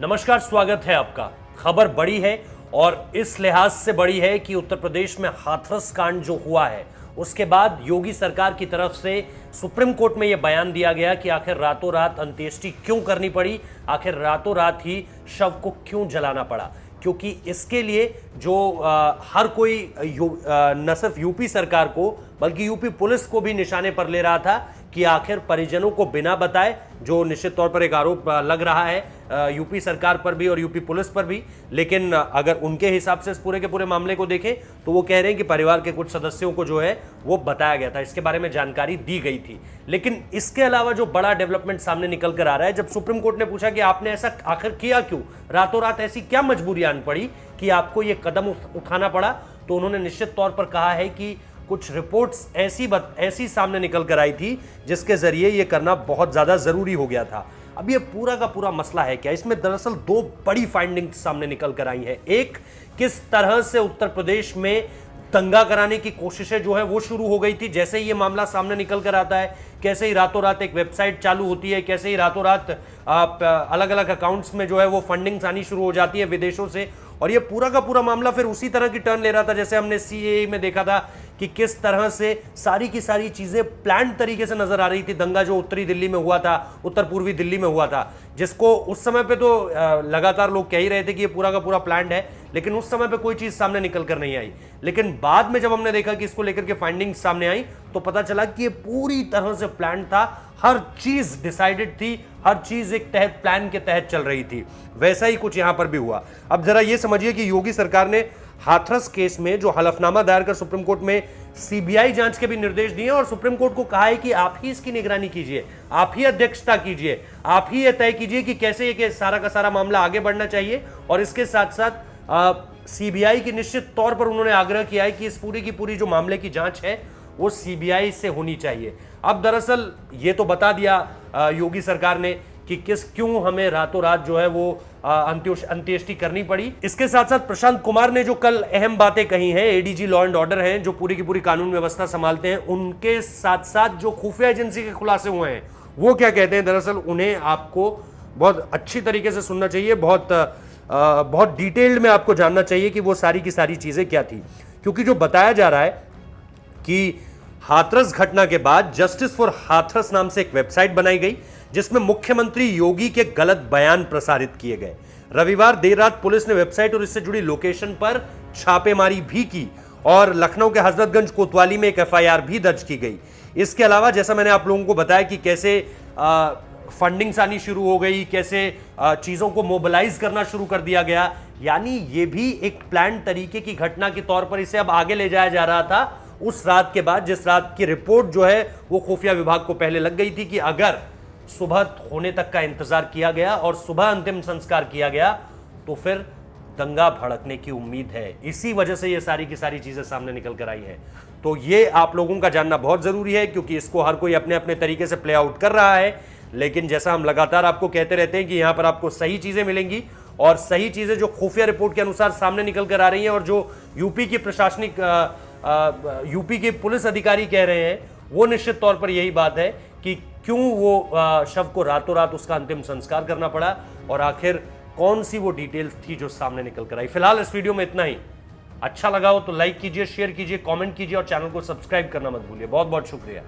नमस्कार, स्वागत है आपका। खबर बड़ी है और इस लिहाज से बड़ी है कि उत्तर प्रदेश में हाथरस कांड जो हुआ है उसके बाद योगी सरकार की तरफ से सुप्रीम कोर्ट में यह बयान दिया गया कि आखिर रातों रात अंत्येष्टि क्यों करनी पड़ी, आखिर रातों रात ही शव को क्यों जलाना पड़ा। क्योंकि इसके लिए जो हर कोई न सिर्फ यूपी सरकार को बल्कि यूपी पुलिस को भी निशाने पर ले रहा था कि आखिर परिजनों को बिना बताए, जो निश्चित तौर पर एक आरोप लग रहा है यूपी सरकार पर भी और यूपी पुलिस पर भी, लेकिन अगर उनके हिसाब से इस पूरे के पूरे मामले को देखें तो वो कह रहे हैं कि परिवार के कुछ सदस्यों को जो है वो बताया गया था, इसके बारे में जानकारी दी गई थी। लेकिन इसके अलावा जो बड़ा डेवलपमेंट सामने निकल कर आ रहा है, जब सुप्रीम कोर्ट ने पूछा कि आपने ऐसा आखिर किया क्यों, रातों रात ऐसी क्या मजबूरी आन पड़ी कि आपको ये कदम उठाना पड़ा, तो उन्होंने निश्चित तौर पर कहा है कि कुछ रिपोर्ट्स ऐसी सामने निकल कर आई थी जिसके जरिए यह करना बहुत ज्यादा जरूरी हो गया था। अब ये पूरा का पूरा मसला है क्या, इसमें दरअसल दो बड़ी फाइंडिंग्स सामने निकल कर आई हैं। एक, किस तरह से उत्तर प्रदेश में दंगा कराने की कोशिशें जो है वो शुरू हो गई थी। जैसे ही ये मामला सामने निकल कर आता है, कैसे ही रातों रात एक वेबसाइट चालू होती है, कैसे ही रातों रात अलग अलग अकाउंट्स में जो है वो फंडिंग्स आनी शुरू हो जाती है विदेशों से, और ये पूरा का पूरा मामला फिर उसी तरह की टर्न ले रहा था जैसे हमने सीएए में देखा था कि किस तरह से सारी की सारी चीजें प्लान तरीके से नजर आ रही थी। दंगा जो उत्तरी दिल्ली में हुआ था, उत्तर पूर्वी दिल्ली में हुआ था, जिसको उस समय पे तो लगातार लोग कह ही रहे थे कि ये पूरा का पूरा प्लान है, लेकिन उस समय पे कोई चीज सामने निकल कर नहीं आई। लेकिन बाद में जब हमने देखा कि इसको लेकर के फाइंडिंग्स सामने आई तो पता चला कि ये पूरी तरह से प्लान था, हर चीज डिसाइडेड थी, हर चीज एक तहत प्लान के तहत चल रही थी। वैसा ही कुछ यहां पर भी हुआ। अब जरा ये समझिए कि योगी सरकार ने हाथरस केस में जो हलफनामा दायर कर सुप्रीम कोर्ट में सीबीआई जांच के भी निर्देश दिए और सुप्रीम कोर्ट को कहा है कि आप ही इसकी निगरानी कीजिए, आप ही अध्यक्षता कीजिए, आप ही यह तय कीजिए कि कैसे ये सारा का सारा मामला आगे बढ़ना चाहिए। और इसके साथ साथ सीबीआई की निश्चित तौर पर उन्होंने आग्रह किया है कि इस पूरी की पूरी जो मामले की जांच है वो सीबीआई से होनी चाहिए। अब दरअसल ये तो बता दिया योगी सरकार ने कि क्यों हमें रातों रात जो है वो अंत्येष्टि करनी पड़ी। इसके साथ साथ प्रशांत कुमार ने जो कल अहम बातें कही हैं, एडीजी लॉ एंड ऑर्डर हैं जो पूरी की पूरी कानून व्यवस्था संभालते हैं, उनके साथ साथ जो खुफिया एजेंसी के खुलासे हुए हैं वो क्या कहते हैं, दरअसल उन्हें आपको बहुत अच्छी तरीके से सुनना चाहिए, बहुत डिटेल्ड में आपको जानना चाहिए कि वो सारी की सारी चीजें क्या थी। क्योंकि जो बताया जा रहा है कि हाथरस घटना के बाद जस्टिस फॉर हाथरस नाम से एक वेबसाइट बनाई गई जिसमें मुख्यमंत्री योगी के गलत बयान प्रसारित किए गए। रविवार देर रात पुलिस ने वेबसाइट और इससे जुड़ी लोकेशन पर छापेमारी भी की और लखनऊ के हजरतगंज कोतवाली में एक एफआईआर भी दर्ज की गई। इसके अलावा जैसा मैंने आप लोगों को बताया कि कैसे फंडिंग्स आनी शुरू हो गई, कैसे चीजों को मोबिलाइज करना शुरू कर दिया गया, यानी ये भी एक प्लान तरीके की घटना के तौर पर इसे अब आगे ले जाया जा रहा था उस रात के बाद, जिस रात की रिपोर्ट जो है वो खुफिया विभाग को पहले लग गई थी कि अगर सुबह होने तक का इंतजार किया गया और सुबह अंतिम संस्कार किया गया तो फिर दंगा भड़कने की उम्मीद है। इसी वजह से ये सारी की सारी चीजें सामने निकल कर आई है। तो ये आप लोगों का जानना बहुत जरूरी है क्योंकि इसको हर कोई अपने अपने तरीके से प्ले आउट कर रहा है। लेकिन जैसा हम लगातार आपको कहते रहते हैं कि यहां पर आपको सही चीजें मिलेंगी और सही चीजें जो खुफिया रिपोर्ट के अनुसार सामने निकल कर आ रही हैं और जो यूपी की प्रशासनिक यूपी के पुलिस अधिकारी कह रहे हैं वो निश्चित तौर पर यही बात है कि क्यों वो शव को रातों रात उसका अंतिम संस्कार करना पड़ा और आखिर कौन सी वो डिटेल्स थी जो सामने निकल कर आई। फिलहाल इस वीडियो में इतना ही। अच्छा लगा हो तो लाइक कीजिए, शेयर कीजिए, कमेंट कीजिए और चैनल को सब्सक्राइब करना मत भूलिए। बहुत बहुत शुक्रिया।